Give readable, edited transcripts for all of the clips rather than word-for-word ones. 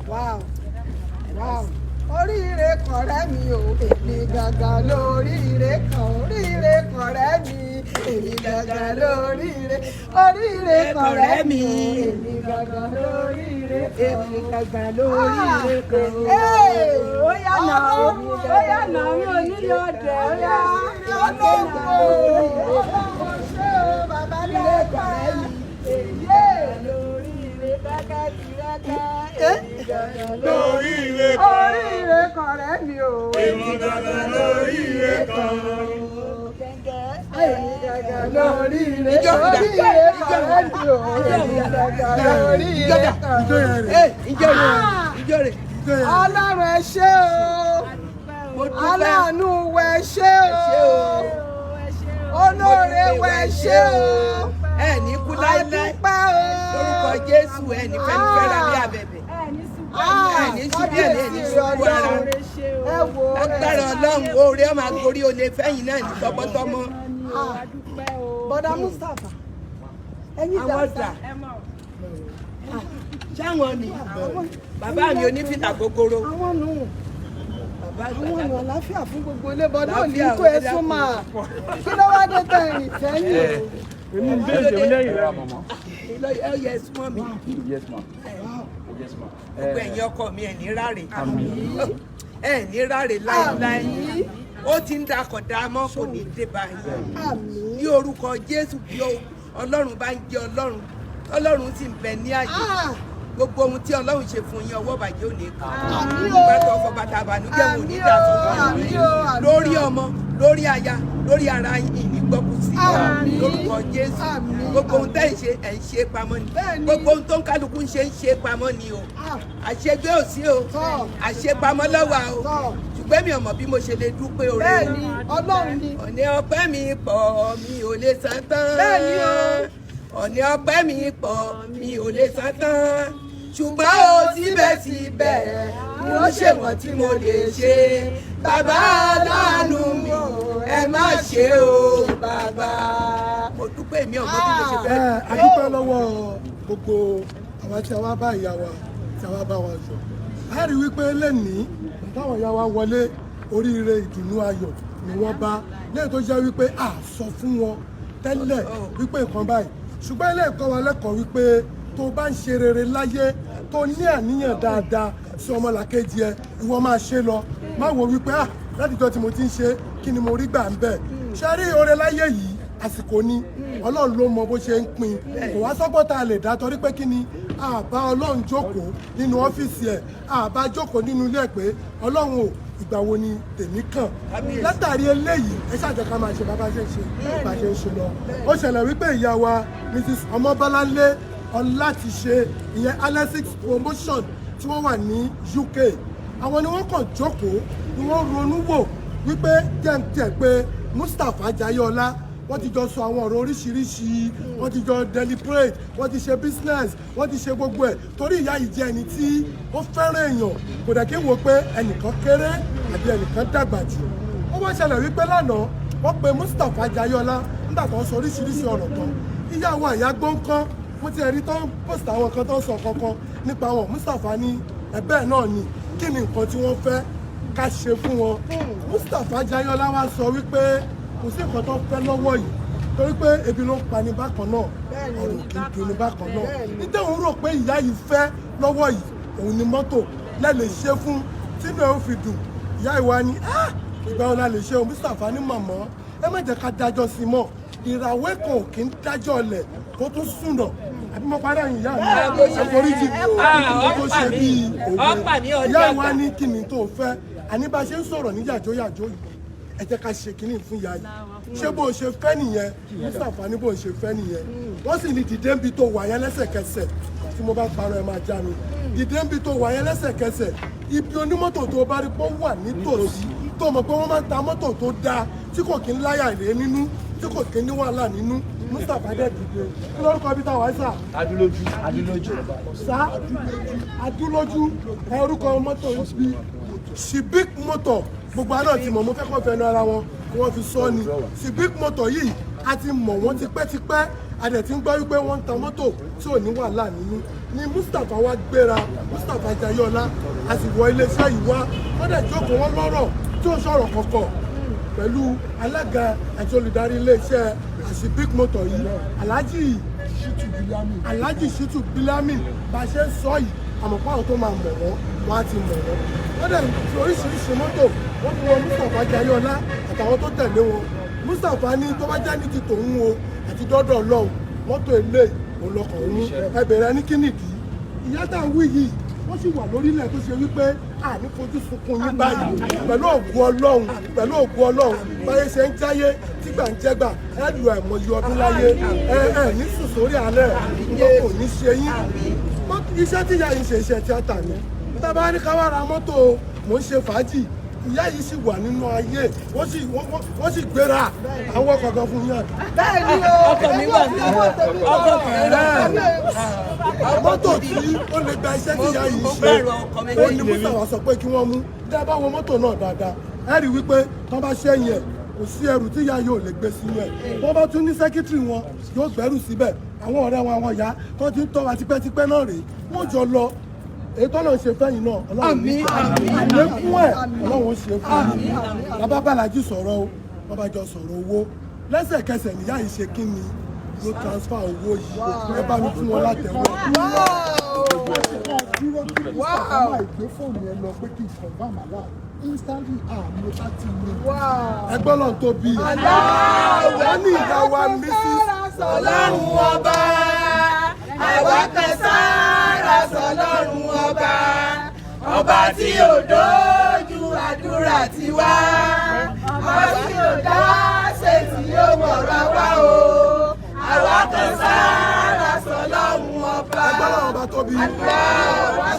Wow. Oríire kọ̀rẹ́ mi o, èmi gangan lóríire kan. Oríire kọ̀rẹ́ mi, èmi gangan lóríire. Oríire kọ̀rẹ́ mi, èmi gangan lóríire. Èmi gangan lóríire kan. Ó yá nà mí ò nílò ọ̀dẹ̀. Ó yá ọlọ́run ṣé o, bàbá lóríire kọ̀rẹ́ mi. Lóríire kẹ́kẹ́ ti rẹ́kẹ́. Lóríire kan. Oríire kọ̀rẹ́ mi o. Èmi gangan lóríire kan. Èmi gangan lóríire. Oríire kọ̀rẹ́ mi o. Èmi gangan lóríire kan. Ọlọ́run ẹ ṣé o. Aláàánú wẹ ṣé o. Olóore wẹ ṣé o. Ní kú láíláí lórúkọ Jésù ẹni fẹ́ni fẹ́ra bí abẹ̀bẹ̀ ẹni ṣubú ẹni ṣubú ara agbára Ọlọ́run oore ọmọ agorí olè fẹ́yìn náà ní tọmọtọmọ. Bọ́dà Mustapha ẹ̀yin dàgbà ṣáwọn ni bàbá mi onífìlà gogoro. àwọn nù àlàáfíà fún gbogbo ilé bọ́dà ò ní kó ẹ sún máa kí ló wá dé tẹ̀ ẹ̀rìn sẹ́yìn. Èmi ń bẹ́ẹ̀ ṣe lẹ́yìn rẹ̀ mọ̀mọ́. Yes, mommy. Yes, ma. Yes, ma. Gbogbo ẹ̀yin ọkọ mi ẹ̀ ní ráre. Ẹ̀ ní ráre láíláí. Ó ti ń dakọ̀dá mọ́ kò ní dé báyìí. Ní orúkọ Jésù bí Ọlọ́run bá ń jẹ́ Ọlọ́run. Ọlọ́run sì ń bẹ ní àyè. Gbogbo ohun tí Ọlọ́run ṣe fún yín ọwọ́ bàjẹ́ ò ní kàn. Nígbà tó ọkọ̀ bàtà àbànújẹ́ wò ní ìdásọ̀ lórí ọmọ, lórí aya, lórí ara yìí ní gbọ́kú sí lórúkọ Jésù. Gbogbo ohun tẹ́ ẹ̀ ń ṣe pamọ́ ni. Gbogbo ohun tó ń kálukú ń ṣe pamọ́ ni o. Àṣegbé ò sí o. Àṣepamọ́ lọ́wọ́ o. Ṣùgbọ́n mi ò mọ̀ bí mo ṣe lè dúpẹ́ oore. Bẹ́ẹ̀ni, Ọlọ́run ni. Ọ̀nì ọpẹ́ mi pọ̀ mi ò lè san tán. Bẹ́ẹ̀ni o. Ọ̀nì ọpẹ́ mi pọ̀ mi ò lè san tán. Ṣùgbọ́n o síbẹ̀síbẹ̀ ni ó ṣèwọ̀n tí mo lè ṣe. Bàbá aláàánú mi ẹ má ṣe o bàbá. Mo dúpẹ́ mi ọmọ bí mo ṣe fẹ́. A dúpẹ́ lọ́wọ́ gbogbo àwa tí a wá bá ìyá wa tí a wá bá wa sọ. A rí wípé lẹ́nìí táwọn ìyá wa wọlé oríire ìdùnnú ayọ̀ ni wọ́n bá lẹ́yìn tó jẹ́ wípé a sọ fún wọn tẹ́lẹ̀ wípé nǹkan báyìí. Ṣùgbọ́n ilé ẹ̀kọ́ wa lẹ́kọ̀ọ́ wípé tó bá ń ṣe rere láyé tó ní àníyàn dáadáa sí ọmọlàkejì ẹ ìwọ máa ṣe lọ má wo wípé látijọ́ tí mo ti ń ṣe kí ni mo rí gbà ń bẹ̀. Ṣé rí oore láyé yìí àsìkò ni Ọlọ́run ló mọ bó ṣe ń pín kò wá sọ́gbọ́n tá a lè dá torí pé kí ni àbá Ọlọ́run jókòó nínú ọ́fíìsì ẹ̀ àbá jókòó nínú ilé ẹ̀ pé Ọlọ́run ò ìgbà wo ni tèmi kàn látàrí eléyìí ẹ ṣàjọ ká máa ṣe bá ṣe ń ṣe bá ṣe ń ṣe lọ. Ó ṣẹlẹ̀ wípé ìyá wa Mrs. Ọmọbọ́láńlé Ọlátiṣe ìyẹn Alexis promotion tí wọ́n wà ní UK àwọn ni wọ́n kàn jókòó ni wọ́n ronú wò wípé jẹ́ pé Mustapha Jayéọlá wọ́n ti jọ sọ àwọn ọ̀rọ̀ oríṣiríṣi wọ́n ti jọ deliberate wọ́n ti ṣe business wọ́n ti ṣe gbogbo ẹ̀ torí ìyá yìí jẹ́ ẹni tí ó fẹ́ràn èèyàn kò dẹ̀ kí n wo pé ẹnìkan kéré àbí ẹnìkan dàgbà jù. Ó wá ṣẹlẹ̀ wípé lánàá wọ́n pe Mustapha Jayéọlá nígbà tó ń sọ oríṣiríṣi ọ̀rọ̀ tán ìyá wa ìyá gbọ́ǹkan mo ti rí tó ń post àwọn kan tó ń sọ kankan nípa wọn Mustapha ní ẹ̀bẹ̀ náà ni kí ni nǹkan tí wọ́n fẹ́ ká ṣe fún wọn. Mustapha Jayéọlá wá sọ wípé kò sí nǹkan tó fẹ́ lọ́wọ́ yìí torí pé ebi ló ń pani bákan náà ọ̀rọ̀ kì í dùn ní bákan náà nítorí òun rò pé ìyá yìí fẹ́ lọ́wọ́ yìí òun ni mọ́tò lẹ́lẹ̀ ṣe fún tínú ẹ̀ ó fi dùn ìyá ìwà ni ìgbà wọn la lè ṣe o Mustapha ní màmá ẹ má jẹ́ ká dájọ́ sí mọ́ ìràwé kan ò kí ń dájọ́ ọ̀lẹ̀ kó tún sùnà àbí mo parí àyìn ìyá mi àforíjì mi ò tó ṣe bí òwe ìyá ìwà ní kí ni tó fẹ́ àní bá ṣe ń sọ̀rọ̀ ní yàjóyàjó yìí ẹ jẹ́ ká ṣe kínní fún ìyá yìí ṣé bó ṣe fẹ́ nìyẹn Mustapha ní bó ṣe fẹ́ nìyẹn wọ́n sì ní dìde ń bi tó wà yẹn lẹ́sẹ̀kẹsẹ̀ tí mo bá parọ́ ẹ máa já mi dìde ń bi tó wà yẹn lẹ́sẹ̀kẹsẹ̀ ibi onímọ́tò tó bá rí pọ́ wà nítòsí tó mọ̀ pé wọ́n máa ń ta mọ́tò tó dáa tí kò kí ń láyà rè nínú tí kò kí ń ní wàhálà nínú Mustapha dẹ̀ dìde kí lórúkọ bí táwa ẹ sà. Adúlójú. sá Adúlójú orúkọ mọ́tò bí Civic motor gbogbo àná ti mọ̀ mo fẹ́ kọ́ fẹ́nu ara wọn kí wọ́n fi sọ ni Civic motor yìí a ti mọ̀ wọ́n tipẹ́tipẹ́ a dẹ̀ ti ń gbọ́ wípé wọ́n ń ta mọ́tò tí ò ní wàhálà nínú ni Mustapha wá gbéra Mustapha Jayọ̀lá a sì wọ iléeṣẹ́ yìí wá wọ́n dẹ̀ jókòó wọn lọ́rọ̀ tí ó sọ̀rọ̀ kọ̀kọ̀ pẹ̀lú alága àti olùdarí iléeṣẹ́ àti big motor yìí Alhaji Shitu Bilami bá a ṣe ń sọ yìí àmọ́ páwọn tó máa mọ̀ wọ́n á ti mọ̀ wọ́n dẹ̀ fi oríṣiríṣi mọ́tò wọ́n fi wọn Mustapha Jayọ̀lá àtàwọn tó tẹ̀lé wọn Mustapha ní tó bá jẹ́ ní ti tòun o àti dọ́dọ̀ Ọlọ́run mọ́tò ilé òlọ́kọ̀ òun ẹbẹ̀rẹ̀ ní kínìdí ìyá tá à ń wí yìí wọ́n sì wà lórílẹ̀ tó ṣe wípé àní fojú sunkún yín báyìí pẹ̀lú ògùn Ọlọ́run báyé ṣe ń jáyé tígbà ń jẹ́gbà ẹ lu àìmọye ọdún láyé ẹ ní sùn sórí alẹ́ nǹkan kò ní ṣe yín iṣẹ́ tí ìyá yìí ṣe iṣẹ́ tíátà ni tábà ní ká wá ra mọ́tò mò ń ṣe fàájì ìyá yìí sì wà nínú ayé wọ́n sì gbéra àwọn kankan fún yàn. bẹ́ẹ̀ ni o ọkọ mi wà ní ọkọ mọ́tò tí ó lè gba iṣẹ́ tí ìyá yìí ṣe ó ní Mustapha sọ pé kí wọ́n mú tí a bá wọ mọ́tò náà dáadáa ẹ rí wípé tó bá ṣẹ́yìn ẹ̀ kò sí ẹrù tí ìyá yóò lè gbé sínú ẹ̀ tó bá tún ní sẹ́kítírì wọn yóò gbẹ́rù síbẹ̀ àwọn ọ̀rẹ́ wọn àwọn ìyá tó ti ń tọ́ wa tipẹ́tipẹ́ náà rèé wọ́n jọ lọ èyí tó lọ́n ṣe fẹ́yìn náà ọlọ́run àlékún ẹ̀ ọlọ́run ṣe fún mi bàbá Bàlájì sọ̀rọ̀ o bàbá jọ sọ̀rọ̀ owó lẹ́sẹ̀kẹsẹ̀ níyà yìí ṣe kí ni ló transfer owó yìí ẹ bá mi fún wọn látẹ̀wọ́. ìgbé fóònù ẹ lọ pé kí n confirm àlá instantly àmì 30 million. ẹgbọ́n náà tó bí wọ́n ní ìyá wa Mrs. Ọlọ́run ọba àwa kẹsàrà sọ́lọ́run ọba tí ò dójú àdúrà tiwa ọba tí ò dá ṣe tí yóò mọ̀ra wá o àwa kẹsàrà sọ́lọ́run ọba. ẹgbọ́n náà ọba tó bí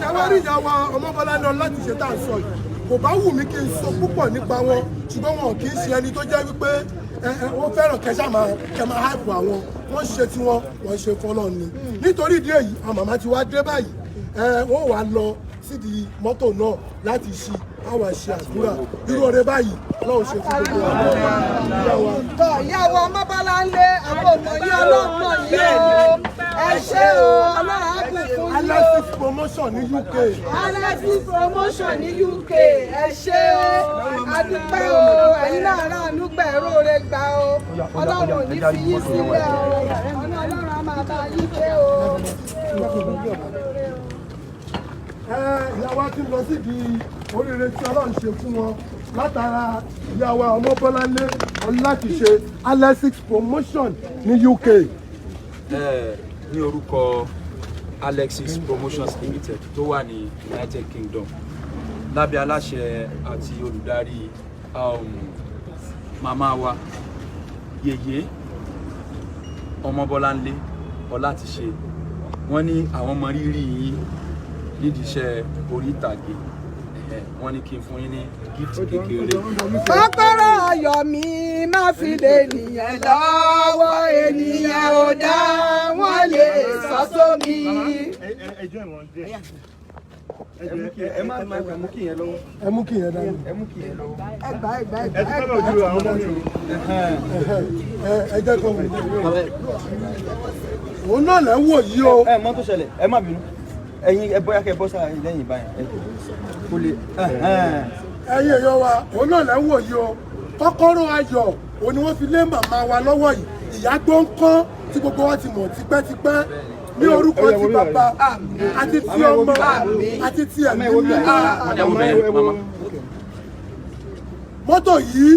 ṣàwárí ìyá wa Ọmọbọ́lá náà láti ṣe tá à ń sọ yìí kò bá wù mí kí n sọ púpọ̀ nípa wọn ṣùgbọ́n wọn kì í ṣe ẹni tó jẹ́ wípé wọ́n fẹ́ràn kẹsà máa háìpù àwọn wọ́n ṣe tí wọ́n ṣe fọ́lọ́ ni nítorí ìdí èyí àwọn màmá ti wá dé báyìí wọ́n wá lọ sídìí mọ́tò náà láti ṣí àwọn ṣe àdúrà irú ọ̀rẹ́ báyìí ọlọ́run ṣe fún gbogbo àwọn ìyàwó Ọmọbọ́lá ń lé àwọn ọmọ yìí ọlọ́pọ̀ yìí o ẹ ṣé o ọlọ́run á kún fún yín o. Alexis promotion ní UK. Alexis promotion ní UK ẹ ṣé o adúpẹ́ o ẹ̀yin náà ráàánú gbẹ̀rú rẹ gbà o ọlọ́run ò ní fi yín sílẹ̀ o ọlọ́run á máa bá yín dé o. ìyá wa ti lọ sídìí oríire tí ọlọ́run ṣe fún wọn látara ìyá wa Ọmọbọ́láńlé Ọlákìṣe Alexis promotion ní UK. ní orúkọ Alexis Promotions Limited tó wà ní United Kingdom lábẹ́ aláṣẹ àti olùdarí màmá wa Yèyé Ọmọbọ́láńlé Ọlákìṣe wọ́n ní àwọn mọ rírì yín nídìí iṣẹ́ orí ìtàgé wọ́n ní kí n fún yín ní gift kékeré. kọ́kọ́rọ́ ayọ̀ mi má fi lè nìyẹn lọ́wọ́ ènìyàn ò dá wọ́n lè sọ sómi. ẹjọ́ ìwọ̀n dé ẹ má mú kí yẹn lọ́wọ́. ẹ mú kí yẹn dání. ẹ mú kí yẹn lọ́wọ́. ẹ ti fẹ́ lọ ju àwọn ọmọ mi o. ẹ jẹ́ kó mi. òun náà lẹ́ wò yí o. ẹ mọ̀ tó ṣẹlẹ̀ ẹ má bínú ẹ̀yin ẹ bóyá kẹ bọ́ sára lẹ́yìn báyìí kò lè. ẹ̀yin èèyàn wa òun náà lẹ́ wò yí o kọ́kọ́rọ́ ayọ̀ òun ni wọ́n fi lé màmá wa lọ́wọ́ yìí ìyá gbọ́ǹkan tí gbogbo wa ti mọ̀ tipẹ́tipẹ́ ní orúkọ ti bàbá àti ti ọmọ àti ti ẹ̀mí mímọ́. mọ́tò yìí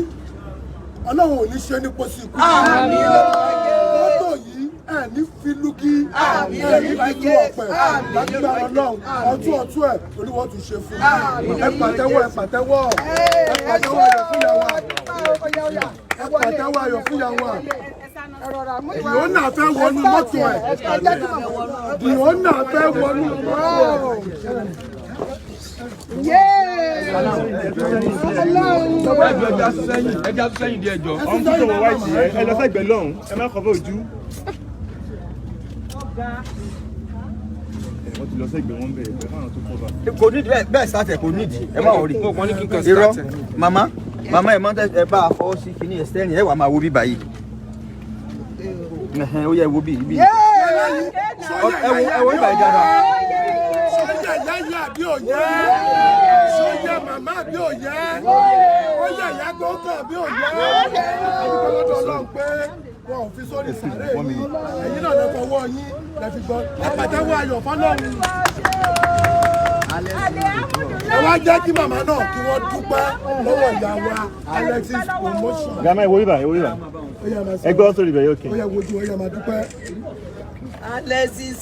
ọlọ́run ò ní ṣe ní pósí ikú. mọ́tò yìí ẹ̀ ní filugi ẹ̀ ní filu ọ̀pẹ lágbára ọlọ́run ọtún ọtún ẹ̀ olúwo tún ṣe fún mi. ẹ pàtẹ́wọ́ ẹ pàtẹ́wọ́ ẹ pàtẹ́wọ́ ayọ̀ fún ìyàwó ẹ pàtẹ́wọ́ ayọ̀ fún ìyàwó Diona fẹ́ wọnú mọ́tò ẹ̀. Diona fẹ́ wọnú mọ́tò ẹ̀. ẹja sẹ́yìn díẹ̀ jọ. ọ̀hún tó wọ wáìtì ẹ lọ sẹ́gbẹ̀ẹ́ lọ́hùn ẹ má kọ́ bá ojú. wọ́n ti lọ sẹ́gbẹ̀ẹ́ wọn bẹ̀rẹ̀ pẹ̀lú àwọn tó kọ́ bá. kò nídìí bẹ́ẹ̀ sáàtẹ̀ kò nídìí ẹ má wọrí. irọ́ màmá ẹ mọ́ ẹ bá a fọwọ́ sí kíní ẹ̀sítẹ́rìn ẹ wà máa wo bíbá yìí. Ó yẹ wo bí ibi. Ẹ wo ìbàdí dáadáa. Sọ́jà yáyà bí òye. Sọ́jà màmá bí òye. Ó yẹ ìyá gbọ́kàn bí òye. Adúgbò lọ́dọ̀ Ọlọ́run pé wọn ò fi sórí sàárè mi. Ẹ̀yin náà lè fọwọ́ yín lè fi gbọ́. Ẹ pàtẹ́wọ́ ayọ̀ fọ́lọ́run. Ẹ wá jẹ́ kí màmá náà kí wọ́n dúpẹ́ lọ́wọ́ ìyá wa Alexis promotion. Gàmá ìwọ ibà. Ẹ gbọ́ sórí ibẹ̀ yóò kẹ́. Ó yẹ wojú ó yẹ máa dúpẹ́. Alexis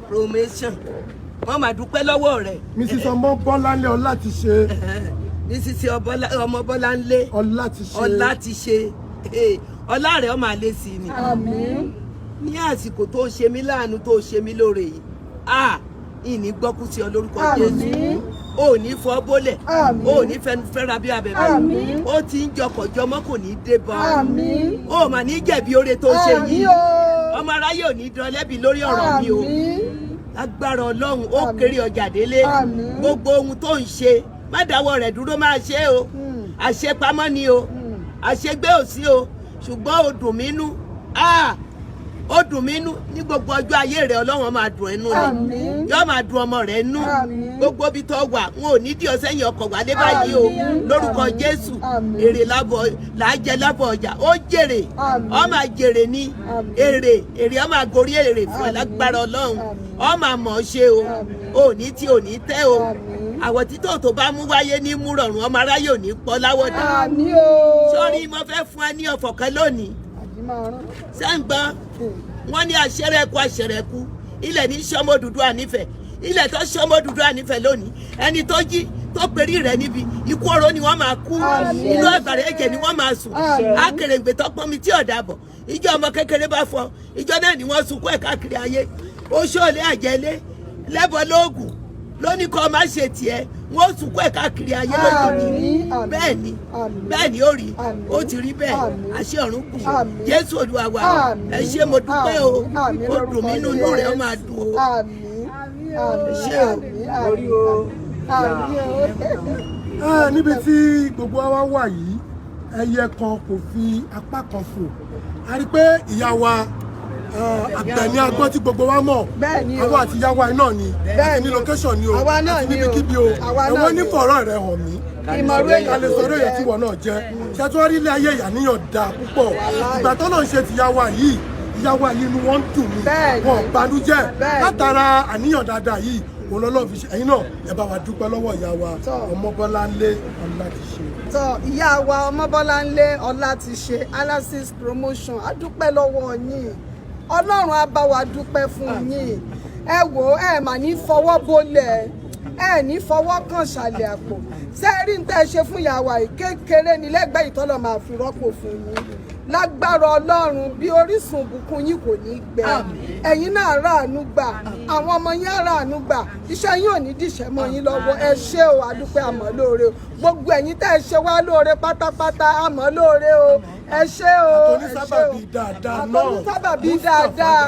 promotion wọ́n máa dúpẹ́ lọ́wọ́ rẹ̀. Mrs. Ọmọbọ́láńlé ọlá ti ṣe. Mrs. Ọmọbọ́láńlé ọlá ti ṣe. ọlá ti ṣe. Ọlá rẹ̀ ọmọ àlẹ́ sí ni. Àmín. Ní àsìkò tó ṣe mí láàánú tó ṣe mí lóore yìí ìní gbọ́kú sí ọ lórúkọ Jésù. O ní fọ́ bólẹ̀. O ní fẹ́ra bí abẹ́bẹ́. O ti ń jọkọ̀jọmọ́ kò ní dé bọ́. O mà ní jẹ̀bi oore tó ṣe yìí. Ọmọ aráyé ò ní dán lẹ́bi lórí ọ̀rọ̀ mi o. Agbára Ọlọ́run ó kéré ọjà délé. Gbogbo ohun tó ń ṣe má dáwọ́ rẹ̀ dúró máa ṣe o. Àṣepamọ́ ni o. Àṣegbé ò sí o. Ṣùgbọ́n o dùn mí nú. Ó dùn mí nú ní gbogbo ọjọ́ ayé rẹ̀ Ọlọ́run máa dùn ẹnu ni yóò máa dùn ọmọ rẹ̀ nú gbogbo ibi tó wà wọn ò ní dí ọ sẹ́yìn ọkọ̀ wálé báyìí o lórúkọ Jésù èrè làájẹ lábọ̀ ọjà ó jèrè ọ máa jèrè ní èrè ọ máa gorí èrè fún ẹ lágbára Ọlọ́run ọ máa mọ̀ ọ́ ṣe o ò ní tí ò ní tẹ́ o àwọ̀ títò tó bá mú wáyé ní mú rọrùn ọmọ aráyé ò ní pọ̀ láwọ̀dà sórí mo fẹ́ fún ẹ ní ọ̀fọ̀ kan lónìí sẹ́ǹgbọ́n wọ́n ní àṣẹrẹ́kù ilẹ̀ ní sọ́mọ́ dúdú ànífẹ̀ ilẹ̀ tó sọ́mọ́ dúdú ànífẹ̀ lónìí ẹni tó jí tó perí rẹ̀ níbi ikú oró ni wọ́n máa kú inú àgbàrá ẹ̀jẹ̀ ni wọ́n máa sùn akèrèǹgbè tó pọ́nmi tí ọ̀dà bọ̀ ìjọ ọmọ kékeré bá fọ ìjọ náà ni wọ́n sunkún ẹ̀ káàkiri ayé oṣoolé àjẹlé lẹ́bọ̀ lóògùn lóní kọ́ má ṣe tiẹ̀ wọ́n sunkún ẹ̀ káàkiri ayé lójijì bẹ́ẹ̀ ni ó rí ó ti rí bẹ́ẹ̀ àṣẹ ọ̀run kù Jésù Olúwa wa ẹ ṣé mo dúpẹ́ o ó dùn mí nínú rẹ̀ ó máa dùn o ẹ ṣé o. Níbi tí gbogbo wa wà yìí ẹyẹ kan kò fi apá kan fò a rí pé ìyá wa àgbẹ̀ ní agbọ́n tí gbogbo wa mọ̀ àwọn àti ìyá wa náà ni àti ní location ni o àti níbikíbi o ẹ̀wọ́n ní fọ̀rọ̀ rẹ̀ hàn mí ìmọ̀ràn alẹ́ sọ̀rọ̀ èyí tí wọ́n náà jẹ́ ṣẹ́túwárí ilé ayé ìyàníyàn dá púpọ̀ ìgbà tó náà ṣe ti ìyá wa yìí inú wọn ń dùn mí wọn banújẹ́ látara àníyàn dáadáa yìí òun lọ́lọ́ fi ṣe ẹ̀yin náà ẹ bá wa dúpẹ́ lọ́wọ́ ìyá wa Ọmọbọ́láńlé ọlá ti ṣe. Ìyá wa Ọmọbọ́láńlé ọlá ti ṣe Alexis promotion a dúpẹ́ lọ́wọ́ yín Ọlọ́run á bá wa dúpẹ́ fún yín ẹ wò ẹ mà ní fọwọ́ bólẹ̀ ẹ ní fọwọ́ kàn ṣàlẹ̀ àpò sẹ́ẹ̀rí ń tẹ́ ṣe fún ìyá wa kékeré ní lẹ́gbẹ̀ẹ́ ìtọ́lọ̀ máa fi rọ́pò fún yín lágbára Ọlọ́run bí orísun ìbùkún yín kò ní gbẹ ẹ̀yin náà ráàánú gbà àwọn ọmọ yín ráàánú gbà iṣẹ́ yín ò ní dìṣẹ́ mọ́ yín lọ́wọ́ ẹ ṣé o àdúpẹ́ àmọ́ lóore o gbogbo ẹ̀yin tẹ́ ẹ ṣe wá lóore pátápátá àmọ́ lóore o ẹ ṣé o àtọ́ní sábàbí dáadáa náà àtọ́ní sábàbí dáadáa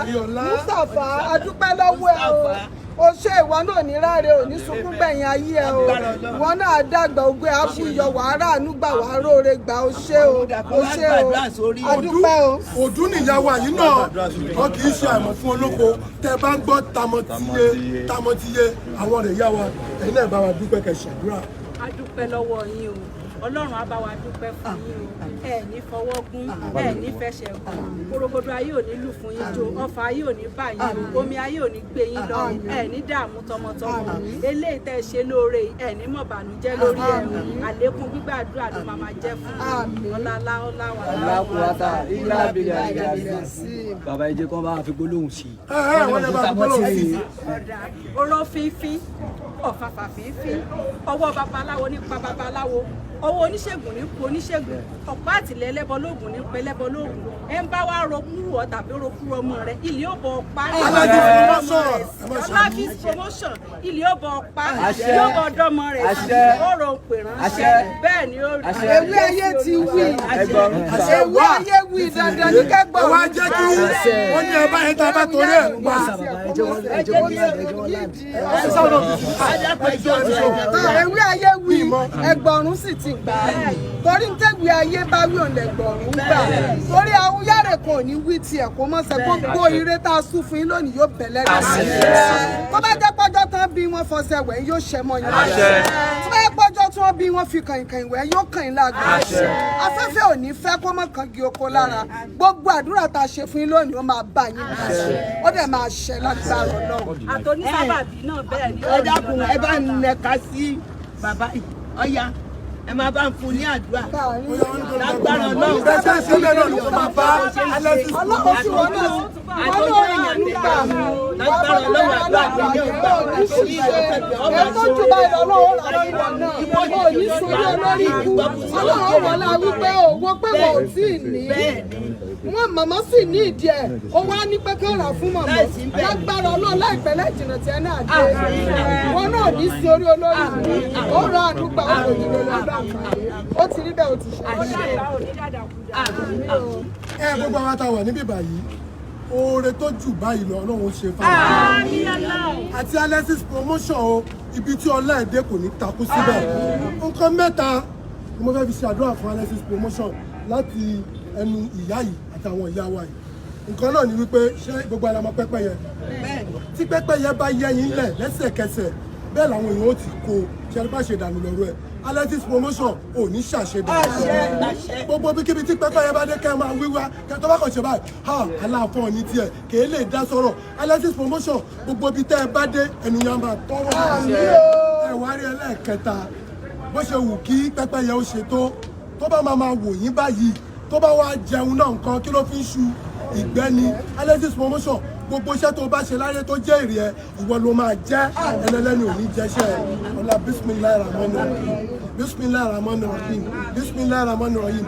Mustapha àdúpẹ́ lọ́wọ́ ẹ o o ṣe ìwọ náà ní ráre ò ní sunkún gbẹ̀yìn ayé ẹ o ìwọ náà dàgbà ògbé àbúyọ wàhálà ànúgbà wàá róore gbà o ṣé o adúpẹ́ o. Òdú nìyàwó yìí náà wọn kì í ṣe àìmọ̀ fún olóko tẹ́ bá ń gbọ́ tamọ́tíye àwọn rẹ̀ yá wa ẹ̀yin náà bá wa dúpẹ́ kẹ́ ṣàdúrà. A dúpẹ́ lọ́wọ́ yín o Ọlọ́run á bá wa dúpẹ́ fún yín o ẹ ní fọwọ́ gún ẹ ní fẹsẹ̀ gún gbogbo ayé ò ní lù fún yín jó ọfà ayé ò ní bà yín o omi ayé ò ní gbé yín lọ ẹ ní dààmú tọmọtọmọ eléyìí tẹ́ ṣe lóore ẹ ní mọ̀ bànújẹ́ lórí ẹ àlékún gbígbàdúrà ló máa jẹ́ fún ọlá bàbá ẹ jẹ́ kó bá fi gbólóhùn sí i. ọ̀rọ̀ fífín ọ̀fàfà fífín ọwọ́ babaláwo nípa babaláwo ọwọ́ oníṣègùn ní kú oníṣègùn ọ̀pá àtìlẹ́ ẹlẹ́bọ lóògùn ní pẹ́ ẹlẹ́bọ lóògùn ẹ ń bá wa rokúrò ọ tàbí rokúrò ọmọ rẹ ilé ó bọ ọpá Alexis promotion ilé ó bọ ọpá ilé ó bọ ọdọmọ rẹ ó ro pè ránṣẹ́ bẹ́ẹ̀ ni ó rí. Ewé ayé ti wí ewé ayé wí dandan ní kẹ́gbọ́n. wá jẹ́ kí wọ́n ní ọba yẹn tá a bá torí ẹ̀ pa. Ewé ayé wí ẹgbọ̀rún sì ti gbà á. torí ń tẹ́gbì ayé bá wí òun lẹ̀gbọ̀rún gbà torí Awúyáre kò ní wí tiẹ̀ kó mọ́ sẹ́ gbogbo ire tá a sún fún yín lónìí yóò bẹ̀lẹ́ tó bá jẹ́ pọ́jọ́ tán bí wọ́n fọṣẹ wẹ̀ yóò ṣẹ́ mọ́ yín tó bá jẹ́ pọ́jọ́ tí wọ́n bí wọ́n fi kàìnkàìn wẹ̀ yóò kàn yín lágbo afẹ́fẹ́ ò ní fẹ́ kó mọ́ kan gi oko lára gbogbo àdúrà tá a ṣe fún yín lónìí ó máa bá yín ó dẹ̀ máa ṣẹ lágbára Ọlọ́run. àtòní sábàbí náà bẹ́ẹ̀ ni. ẹ dákun ẹ bá ń nẹka sí bàbá ọ̀yá ẹ máa bá ń fún ní àdúrà lágbára Ọlọ́run. bẹ́ẹ̀ ṣe lé náà ló máa bá alẹ́sìn Ọlọ́run sì wọ́n náà àtọ́jú èèyàn nígbà lágbára Ọlọ́run àdúrà tó ní ọgbà orí ìrọ̀pẹ̀pẹ̀ ọba tó jù báyìí Ọlọ́run rà lọ́wọ́ náà ìwọ ní sórí olórí ikú Ọlọ́run wọlé wípé òwò pé wọ́n ò tí ì ní wọn màmá sì ní ìdí ẹ̀ ó wá ní pé kí ó rà fún màmá lágbára Ọlọ́run láìpẹ́ lẹ́jìnà tí ẹ náà dé wọn náà ní sórí olórí ikú ó rà àdúgbò àwọn òyìnbó lọ́dọ̀ ó ti rí bẹ́ẹ̀ ó ti ṣe gbogbo àwọn àtàwọn níbí báyìí oore tó jù báyìí lọ Ọlọ́run ṣe fáwọn àti Alexis promotion o ibi tí ọlá èdè kò ní takú síbẹ̀ nǹkan mẹ́ta ni mo fẹ́ fi ṣe àdúrà fún Alexis promotion láti ẹnu ìyá yìí àtàwọn ìyá wa yìí nǹkan náà ni wípé ṣé gbogbo ara mọ pẹ́pẹ́yẹ tí pẹ́pẹ́yẹ bá yẹ yín lẹ̀ lẹ́sẹ̀kẹsẹ̀ bẹ́ẹ̀ làwọn èèyàn ó ti kó ṣe bá ṣe dànù lọ́rọ̀ ẹ̀ Alexis promotion ò ní ṣàṣedà gbogbo bíkíbi tí pẹ́pẹ́yẹ bá dé kẹ́ máa wíwá kẹ́ tó bá kàn ṣe báyìí aláàfọ̀ ní tiẹ̀ kèé lè dá sọ̀rọ̀ Alexis promotion gbogbo ibi tẹ́ ẹ bá dé ẹnu yẹn máa tọrọ ẹ wá rí ẹlẹ́ẹ̀kẹta bó ṣe wù kí pẹ́pẹ́yẹ ó ṣe tó bá máa wò yín báyìí tó bá wá jẹun náà nǹkan kí ló fi ń ṣu ìgbẹ́ni Alexis promotion gbogbo iṣẹ́ tó bá ṣe láyé tó jẹ́ èrè ẹ ìwọ ló máa jẹ́ ẹlẹ́lẹ́ni ò ní jẹ́ṣẹ́ ọlá bisimilayi rahman rahim bisimilayi rahman rahim bisimilayi rahman rahim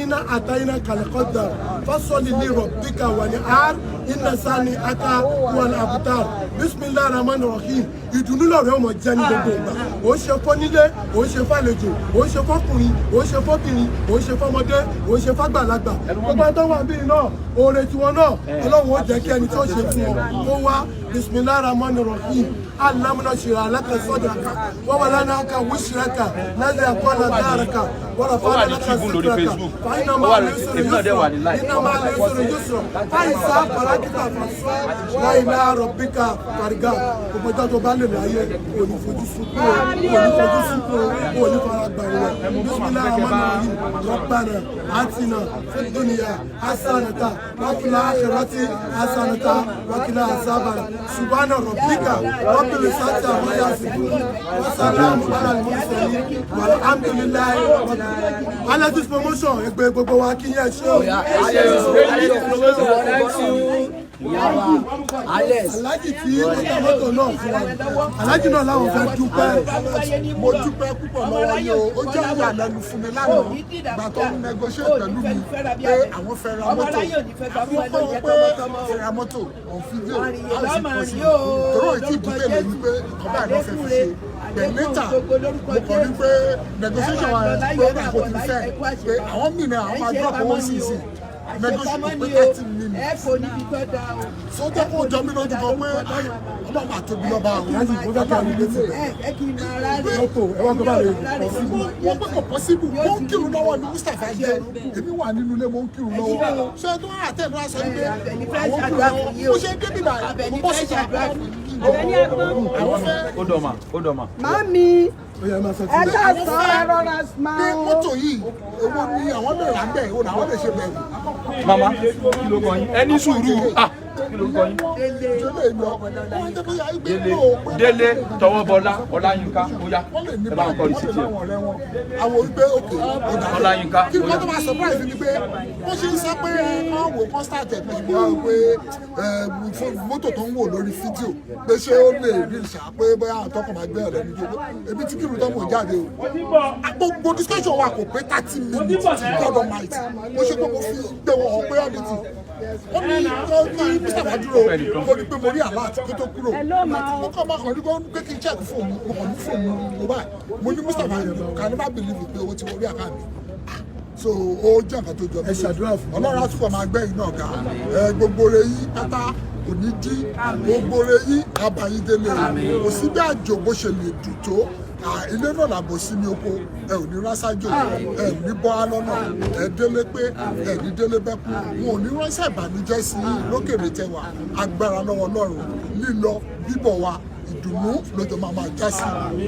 ina atayina kalikọda fasọli li rọbika wani ar ina sani aka wani abutar bisimilayi rahman rahim ìdùnnú lọrẹ ọmọ jẹ ní gbogbo ìgbà ó ṣe fọ́nílé ó ṣe fàlejò ó ṣe fọ́kùnrin ó ṣe fọ́bìnrin ó ṣe fọ́mọdé ó ṣe fàgbàlagbà gbogbo àtọwọ àbí náà oore tiwọn náà Ọlọ́run ó jẹ́ kí ẹni tó ṣe fún ọ kó wá bisimilayi rahman rahim alamuna shira alaka sọdaka wawalanaka wusiraka lẹsẹ akọla daraka wàlàfàdà laka sitraka fàyínà máa lè sọ̀rọ̀ yusrọ iná máa lè sọ̀rọ̀ yusrọ fàyísà parakita fasọ láìlá rọbíkà fariga gbogbo ìjọ tó bá lè láyé òní fojú sunkún òní fojú sunkún òní fara gbàrú rẹ bisimilayi rahman rahim rabbana atina fid dunya hasanata wa fil akhirati hasanata wa qina azaban subhana rabbika rabbil izzati amma yasifun wa salamun ala al mursalin walhamdulillahi Alexis promotion ẹgbẹ́ gbogbo wa kí yẹn ṣe o. Alájì tí ó ta mọ́tò náà fún wa alájì náà láwọn fẹ́ dúpẹ́. Mo dúpẹ́ púpọ̀ lọ́wọ́ yìí o ó jẹ́ ìyàlẹ́nu fún mi lánàá gbà tó ń negotiate pẹ̀lú mi pé àwọn fẹ́ ra mọ́tò àwọn kọ́ pé fẹ́ ra mọ́tò on video how is it possible tòró ìtì ìdílé lè ní pé ọba ìlú fẹ́ fi ṣe then later mo kàn ní pé negotiation wa pé àpò ti fẹ́ pé àwọn mìíràn àwọn máa drop owó sí ìsìn negotiation pé 30 minutes so jẹ́ kó jọ mí lójú kan pé ọba máa tóbi lọ́ba àwọn láti ìbò fẹ́ kí a rí létí rẹ̀ mọ́tò ẹ̀wọ́n tó bá lè possible. wọ́n pẹ́ kò possible mo ń kírun lọ́wọ́ ní Mustapha jẹ́ èmi wà nínú ilé mo ń kírun lọ́wọ́ ṣé tó wà tẹ̀ lọ́wọ́ sọ pé àwọn kírun lọ́wọ́ mo ṣe débì báyìí mo bọ́ sí ìjà àwọn fẹ́. ó dọ̀mà. Mami ẹ ká sọ ẹ rọra máa ní mọ́tò yìí èwo ni àwọn lè rà ń bẹ̀ èwo ni àwọn lè ṣe bẹ̀rù. mama kí ló kọ yín ẹ ní sùúrù kí ló kọ yín. Délé tọwọ́ bọlá Ọláyínká óyá ẹ bá ń kọ́ ìsìn tiẹ̀. àwọn ìgbé òkè Ọláyínká kí wọ́n tó máa surprise ni pé wọ́n ṣe ń sọ pé wọ́n wò constant ẹ̀ pé wọ́n pé mọ́tò tó ń wò lórí fídíò pé ṣé ó lè rí ìṣà pé bóyá àtọkùn máa gbé ọ̀rẹ́ níjó ebi tí kìrù tó mọ̀ jáde o gbogbo discussion wa kò pé 30 minutes ti gbọ́dọ̀ might mo ṣe pé mo fi gbé wọn hàn pé ọ̀dẹ̀ tì ó ní Mustapha dúró mo ní pé mo rí alert kó tó kúrò mo kàn máa kàn ní pé kí n check fóònù mo kàn ní fóònù mo báyìí mo ní Mustapha can never believe pé owó ti wọlé àkáǹtì so ó jẹ́ nǹkan tó jọ mí Ọlọ́run àtúkọ̀ máa gbẹ́ iná ọ̀gá gbogbo rẹ̀ yí pátá kò ní dí gbogbo rẹ̀ yí abayídélé kò sí bí àjò bó ṣe lè dùn tó ilé náà làbò sí ní oko ẹ ò ní rásájò ẹ ò ní bọ́ lọ́nà ẹ délé pé ẹ ní délé bẹ́kú wọn ò ní ránṣẹ́ ìbànújẹ́ sí lókèrè tẹwà agbára lọ́wọ́ Ọlọ́run lílọ bíbọ̀ wa ìdùnnú lójó máa já sí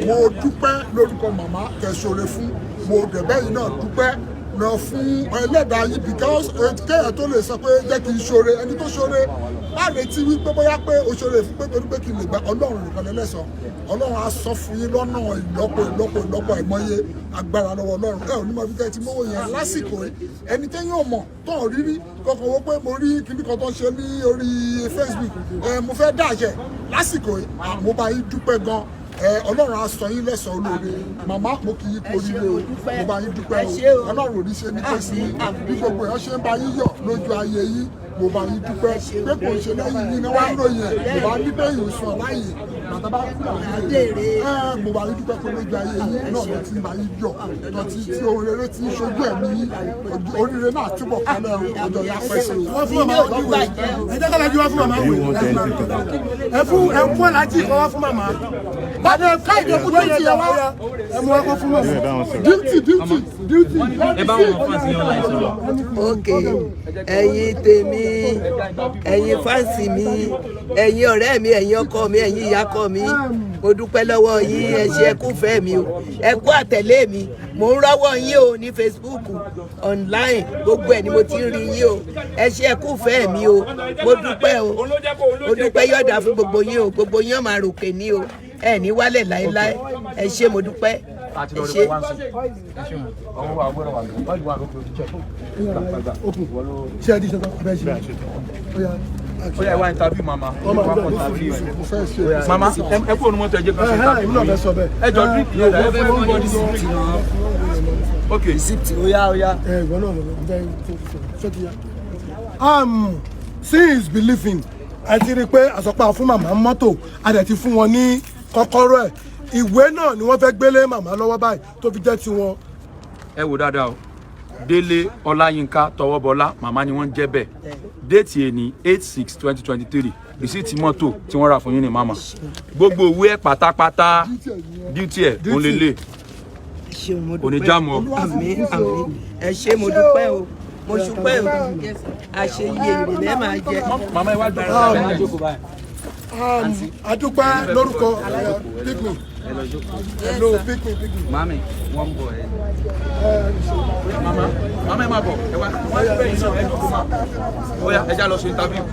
mo dúpẹ́ lórúkọ màmá kẹsọ̀rẹ́ fún mo dẹ̀bẹ́ yìí náà dúpẹ́ lọ fún ẹlẹ́dàá yìí because kéèyàn tó lè sọ pé jẹ́ kí n ṣoore ẹni tó ṣoore má retí wípé bóyá pé o ṣoore fún pé torí pé kí n lè gba Ọlọ́run nìkan lẹ́lẹ́sàn Ọlọ́run á sọ fún yín lọ́nà ìlọ́pọ̀ ìmọ̀ye agbára lọ́wọ́ Ọlọ́run ẹ ò ní mọ bí tẹ́ ti mówó yẹn lásìkò ẹni tẹ́yìn ò mọ̀ tó ń rírí kọkàn wọ́n pé mo rí kíní kan tó ń ṣe ní orí Facebook mo fẹ́ dáṣẹ lásìkò mo bá yín dúpẹ́ gan Ọlọ́run á sọ yín lẹ́san olóore màmá mo kì í kú oríire o mo bá yín dúpẹ́ o Ọlọ́run ò ní ṣe ní kẹ́sì bí gbogbo èèyàn ṣe ń bá yín yọ̀ lójú ayé yín mo bá yín dúpẹ́ pé kò ṣe lẹ́yìn yín ni wọ́n á lóye mo bá ní bẹ́ẹ̀ yóò sọ láyè bàtà bá kú àwọn mo bá yín dúpẹ́ pé lójú ayé yín náà ló ti ń bá yín yọ̀ lọ tí ohun rere ti ń ṣojú ẹ̀mí yín oríire náà túbọ̀ kálẹ̀ ọjọ́ yá pẹ́ sí i. wọ́n fún màmá ọ̀dọ́ ẹ jẹ́ ká lọ́jọ́ wá fún màmá wò ẹ fún aláàjì kan wá fún màmá bàbá káyọ̀dé fún duty ẹ wá ẹ mú ọkọ fún màmá duty. ẹ bá wọn fún àti online sọ̀rọ̀. ok ẹ̀yin tèmi ẹ̀yin fáǹsì mi ẹ̀yin ọ̀rẹ́ mi ẹ̀yin ọkọ mi ẹ̀yin ìyákọ mi mo dúpẹ́ lọ́wọ́ yín ẹ ṣé ẹ kú fẹ́ mi o ẹ kú àtẹ̀lé mi mo ń rọ́wọ́ yín o ní Facebook online gbogbo ẹ̀ ni mo ti ń rí yín o ẹ ṣé ẹ kú fẹ́ mi o mo dúpẹ́ o mo dúpẹ́ yọ̀dà fún gbogbo yín o gbogbo yín máa ròkè ní o ẹ ní wálẹ̀ láéláé ẹ ṣé mo dúpẹ́ ẹ ṣé. ṣé ẹ di ṣe tán bẹ́ẹ̀ ṣe ó yá ẹ wá interview mama mama ẹ kúrò ní mọ́tò ẹ jẹ́ ká ṣe interview ẹ jọ drink yẹn ẹ fẹ́ fún bọ́ọ̀dì sí ok ó yá. ìwọ náà lọ bẹ́ẹ̀ ṣé ti yá. seeing is believing ẹ ti rí i pé àsọpá fún màmá mọ́tò a dẹ̀ ti fún wọn ní kọ́kọ́rọ́ ẹ̀ ìwé náà ni wọ́n fẹ́ gbélé màmá lọ́wọ́ báyìí tó fi jẹ́ tiwọn. ẹ wò dáadáa o Délé Ọláyínká Tọwọ́bọlá màmá ni wọ́n ń jẹ́ bẹ́ẹ̀ déètì ẹni 8/6/2023 rìsíìtì mọ́tò tí wọ́n rà fún yín ní màmá gbogbo òwe ẹ̀ pátápátá díútì ẹ̀ òun lè lè oníjàmọ́. àmín àmín ẹ ṣé mo dúpẹ́ o mo ṣùpẹ́ o àṣeyẹ ìrìnlẹ̀ máa jẹ. màmá ẹ wá jókòó adúpẹ́ lórúkọ picnic hello picnic. mami wọ́n ń bọ̀ ẹ. màmá ẹ máa bọ̀ ẹ wá bẹ́ẹ̀ yín náà ẹ jókòó máa ó yá ẹ já lọ ṣe interview.